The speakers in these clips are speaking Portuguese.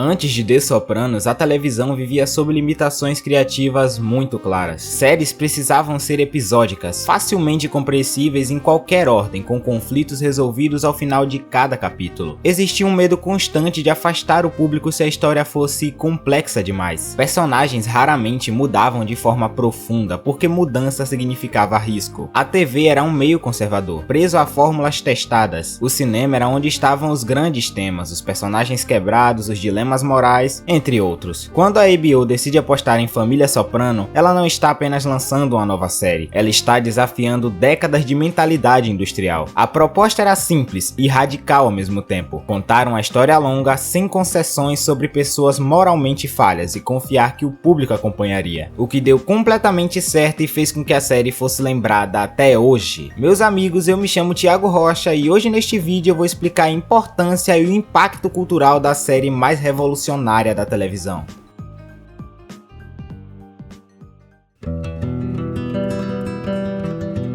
Antes de The Sopranos, a televisão vivia sob limitações criativas muito claras. Séries precisavam ser episódicas, facilmente compreensíveis em qualquer ordem, com conflitos resolvidos ao final de cada capítulo. Existia um medo constante de afastar o público se a história fosse complexa demais. Personagens raramente mudavam de forma profunda, porque mudança significava risco. A TV era um meio conservador, preso a fórmulas testadas. O cinema era onde estavam os grandes temas, os personagens quebrados, os dilemas morais, entre outros. Quando a HBO decide apostar em Família Soprano, ela não está apenas lançando uma nova série, ela está desafiando décadas de mentalidade industrial. A proposta era simples e radical ao mesmo tempo: contar uma história longa sem concessões sobre pessoas moralmente falhas e confiar que o público acompanharia, o que deu completamente certo e fez com que a série fosse lembrada até hoje. Meus amigos, eu me chamo Thiago Rocha e hoje neste vídeo eu vou explicar a importância e o impacto cultural da série mais revolucionária da televisão.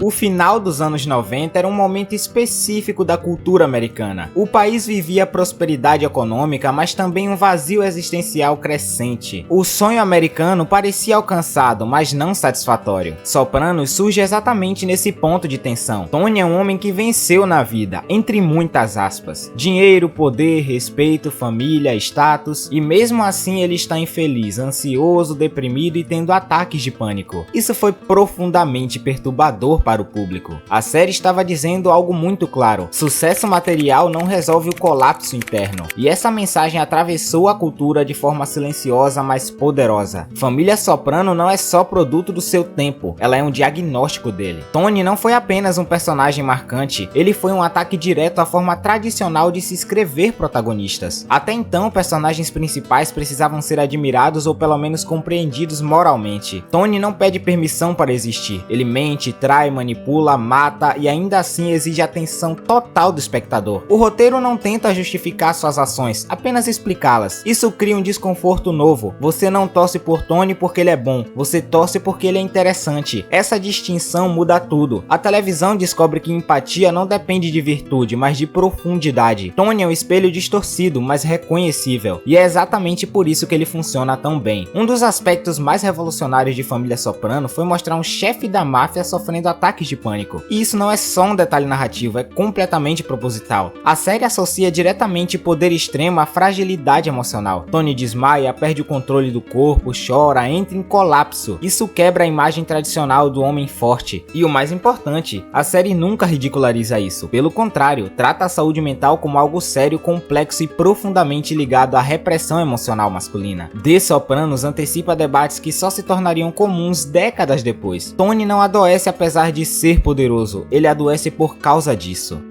O final dos anos 90 era um momento específico da cultura americana. O país vivia prosperidade econômica, mas também um vazio existencial crescente. O sonho americano parecia alcançado, mas não satisfatório. Sopranos surge exatamente nesse ponto de tensão. Tony é um homem que venceu na vida, entre muitas aspas. Dinheiro, poder, respeito, família, status, e mesmo assim ele está infeliz, ansioso, deprimido e tendo ataques de pânico. Isso foi profundamente perturbador para o público. A série estava dizendo algo muito claro: sucesso material não resolve o colapso interno. E essa mensagem atravessou a cultura de forma silenciosa, mas poderosa. Família Soprano não é só produto do seu tempo, ela é um diagnóstico dele. Tony não foi apenas um personagem marcante, ele foi um ataque direto à forma tradicional de se escrever protagonistas. Até então, personagens principais precisavam ser admirados ou pelo menos compreendidos moralmente. Tony não pede permissão para existir, ele mente, trai, manipula, mata e ainda assim exige atenção total do espectador. O roteiro não tenta justificar suas ações, apenas explicá-las. Isso cria um desconforto novo. Você não torce por Tony porque ele é bom, você torce porque ele é interessante. Essa distinção muda tudo. A televisão descobre que empatia não depende de virtude, mas de profundidade. Tony é um espelho distorcido, mas reconhecível, e é exatamente por isso que ele funciona tão bem. Um dos aspectos mais revolucionários de Família Soprano foi mostrar um chefe da máfia sofrendo ataques de pânico. E isso não é só um detalhe narrativo, é completamente proposital. A série associa diretamente poder extremo à fragilidade emocional. Tony desmaia, perde o controle do corpo, chora, entra em colapso. Isso quebra a imagem tradicional do homem forte. E o mais importante, a série nunca ridiculariza isso. Pelo contrário, trata a saúde mental como algo sério, complexo e profundamente ligado à repressão emocional masculina. The Sopranos antecipa debates que só se tornariam comuns décadas depois. Tony não adoece apesar de ser poderoso, ele adoece por causa disso.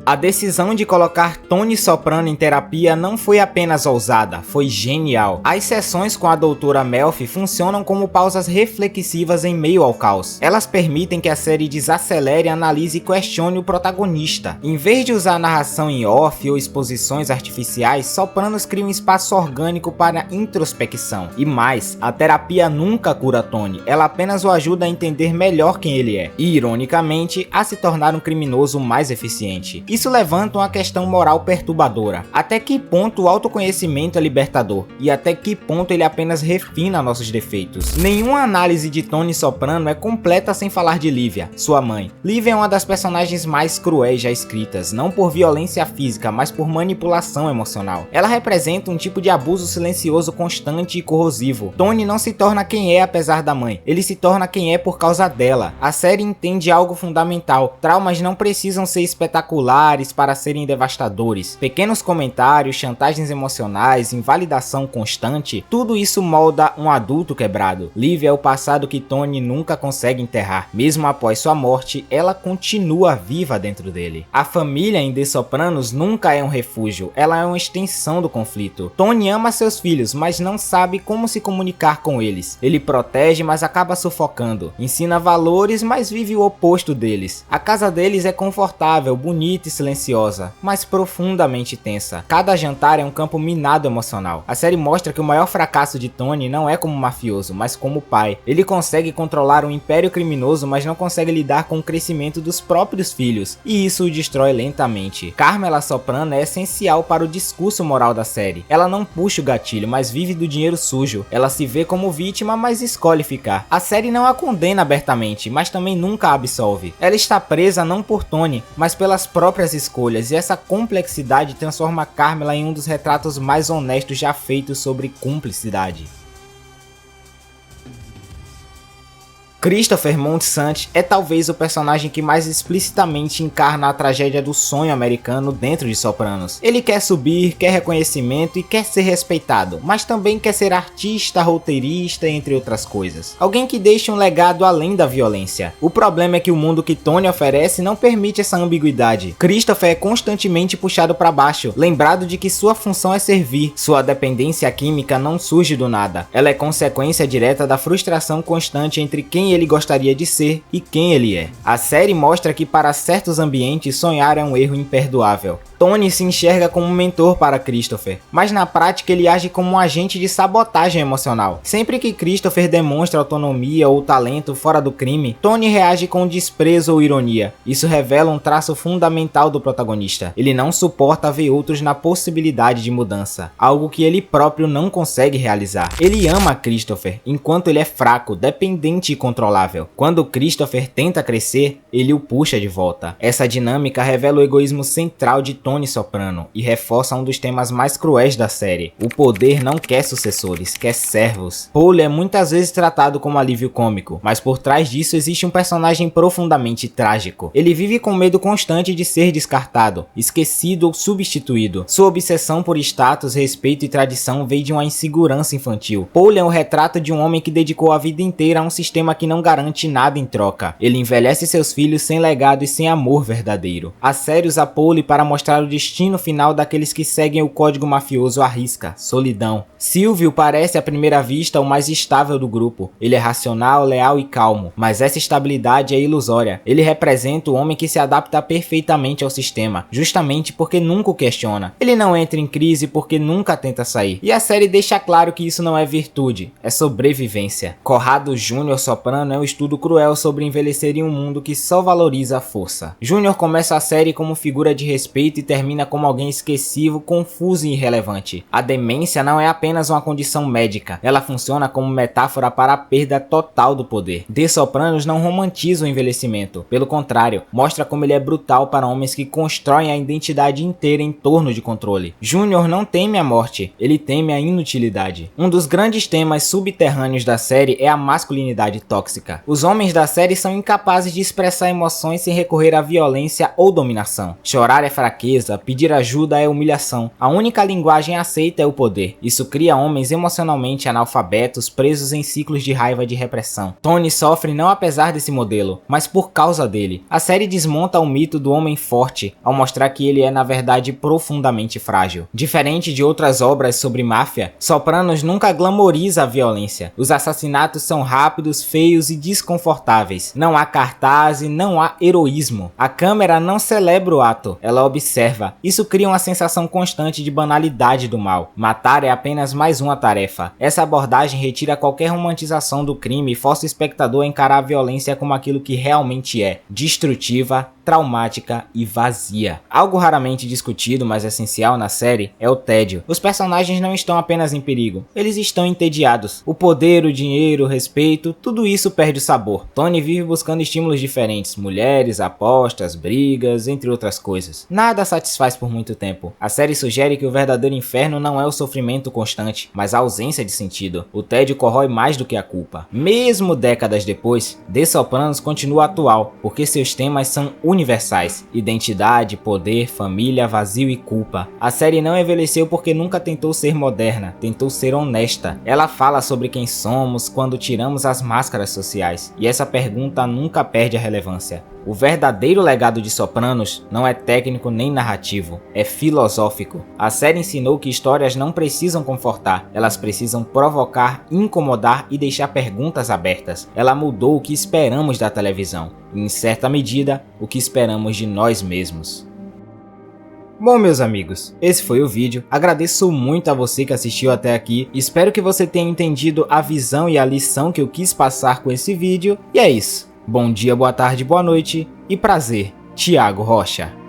A decisão de colocar Tony Soprano em terapia não foi apenas ousada, foi genial. As sessões com a doutora Melfi funcionam como pausas reflexivas em meio ao caos. Elas permitem que a série desacelere, analise e questione o protagonista. Em vez de usar narração em off ou exposições artificiais, Sopranos cria um espaço orgânico para introspecção. E mais, a terapia nunca cura Tony, ela apenas o ajuda a entender melhor quem ele é. E, ironicamente, a se tornar um criminoso mais eficiente. Isso levanta uma questão moral perturbadora. Até que ponto o autoconhecimento é libertador? E até que ponto ele apenas refina nossos defeitos? Nenhuma análise de Tony Soprano é completa sem falar de Lívia, sua mãe. Lívia é uma das personagens mais cruéis já escritas, não por violência física, mas por manipulação emocional. Ela representa um tipo de abuso silencioso constante e corrosivo. Tony não se torna quem é apesar da mãe, ele se torna quem é por causa dela. A série entende algo fundamental: traumas não precisam ser espetaculares para serem devastadores. Pequenos comentários, chantagens emocionais, invalidação constante, tudo isso molda um adulto quebrado. Lívia é o passado que Tony nunca consegue enterrar. Mesmo após sua morte, ela continua viva dentro dele. A família em The Sopranos nunca é um refúgio, ela é uma extensão do conflito. Tony ama seus filhos, mas não sabe como se comunicar com eles. Ele protege, mas acaba sufocando. Ensina valores, mas vive o oposto deles. A casa deles é confortável, bonita e silenciosa, mas profundamente tensa. Cada jantar é um campo minado emocional. A série mostra que o maior fracasso de Tony não é como mafioso, mas como pai. Ele consegue controlar um império criminoso, mas não consegue lidar com o crescimento dos próprios filhos, e isso o destrói lentamente. Carmela Soprano é essencial para o discurso moral da série. Ela não puxa o gatilho, mas vive do dinheiro sujo. Ela se vê como vítima, mas escolhe ficar. A série não a condena abertamente, mas também nunca a absolve. Ela está presa não por Tony, mas pelas próprias escolhas, e essa complexidade transforma Carmela em um dos retratos mais honestos já feitos sobre cumplicidade. Christopher Montsant é talvez o personagem que mais explicitamente encarna a tragédia do sonho americano dentro de Sopranos. Ele quer subir, quer reconhecimento e quer ser respeitado, mas também quer ser artista, roteirista, entre outras coisas. Alguém que deixa um legado além da violência. O problema é que o mundo que Tony oferece não permite essa ambiguidade. Christopher é constantemente puxado para baixo, lembrado de que sua função é servir. Sua dependência química não surge do nada. Ela é consequência direta da frustração constante entre quem ele gostaria de ser e quem ele é. A série mostra que para certos ambientes sonhar é um erro imperdoável. Tony se enxerga como um mentor para Christopher, mas na prática ele age como um agente de sabotagem emocional. Sempre que Christopher demonstra autonomia ou talento fora do crime, Tony reage com desprezo ou ironia. Isso revela um traço fundamental do protagonista. Ele não suporta ver outros na possibilidade de mudança, algo que ele próprio não consegue realizar. Ele ama Christopher, enquanto ele é fraco, dependente e controlável. Quando Christopher tenta crescer, ele o puxa de volta. Essa dinâmica revela o egoísmo central de Tony Soprano e reforça um dos temas mais cruéis da série. O poder não quer sucessores, quer servos. Paulie é muitas vezes tratado como alívio cômico, mas por trás disso existe um personagem profundamente trágico. Ele vive com medo constante de ser descartado, esquecido ou substituído. Sua obsessão por status, respeito e tradição veio de uma insegurança infantil. Paulie é um retrato de um homem que dedicou a vida inteira a um sistema que não garante nada em troca. Ele envelhece seus filhos sem legado e sem amor verdadeiro. A série usa Paulie para mostrar o destino final daqueles que seguem o código mafioso à risca: solidão. Silvio parece à primeira vista o mais estável do grupo. Ele é racional, leal e calmo, mas essa estabilidade é ilusória. Ele representa o homem que se adapta perfeitamente ao sistema, justamente porque nunca o questiona. Ele não entra em crise porque nunca tenta sair. E a série deixa claro que isso não é virtude, é sobrevivência. Corrado Júnior Soprano é um estudo cruel sobre envelhecer em um mundo que só valoriza a força. Júnior começa a série como figura de respeito e termina como alguém esquecivo, confuso e irrelevante. A demência não é apenas uma condição médica, ela funciona como metáfora para a perda total do poder. The Sopranos não romantiza o envelhecimento, pelo contrário, mostra como ele é brutal para homens que constroem a identidade inteira em torno de controle. Júnior não teme a morte, ele teme a inutilidade. Um dos grandes temas subterrâneos da série é a masculinidade tóxica. Os homens da série são incapazes de expressar emoções sem recorrer à violência ou dominação. Chorar é fraqueza, pedir ajuda é humilhação. A única linguagem aceita é o poder. Isso cria homens emocionalmente analfabetos, presos em ciclos de raiva e de repressão. Tony sofre não apesar desse modelo, mas por causa dele. A série desmonta o mito do homem forte, ao mostrar que ele é na verdade profundamente frágil. Diferente de outras obras sobre máfia, Sopranos nunca glamoriza a violência. Os assassinatos são rápidos, feios e desconfortáveis. Não há cartaz e não há heroísmo. A câmera não celebra o ato, ela observa. Isso cria uma sensação constante de banalidade do mal. Matar é apenas mais uma tarefa. Essa abordagem retira qualquer romantização do crime e força o espectador a encarar a violência como aquilo que realmente é: destrutiva, traumática e vazia. Algo raramente discutido, mas essencial na série, é o tédio. Os personagens não estão apenas em perigo, eles estão entediados. O poder, o dinheiro, o respeito, tudo isso perde o sabor. Tony vive buscando estímulos diferentes: mulheres, apostas, brigas, entre outras coisas. Nada satisfaz por muito tempo. A série sugere que o verdadeiro inferno não é o sofrimento constante, mas a ausência de sentido. O tédio corrói mais do que a culpa. Mesmo décadas depois, The Sopranos continua atual, porque seus temas são universais: identidade, poder, família, vazio e culpa. A série não envelheceu porque nunca tentou ser moderna, tentou ser honesta. Ela fala sobre quem somos quando tiramos as máscaras sociais, e essa pergunta nunca perde a relevância. O verdadeiro legado de Sopranos não é técnico nem narrativo, é filosófico. A série ensinou que histórias não precisam confortar, elas precisam provocar, incomodar e deixar perguntas abertas. Ela mudou o que esperamos da televisão, e em certa medida, o que esperamos de nós mesmos. Bom, meus amigos, esse foi o vídeo. Agradeço muito a você que assistiu até aqui. Espero que você tenha entendido a visão e a lição que eu quis passar com esse vídeo. E é isso. Bom dia, boa tarde, boa noite e prazer. Thiago Rocha.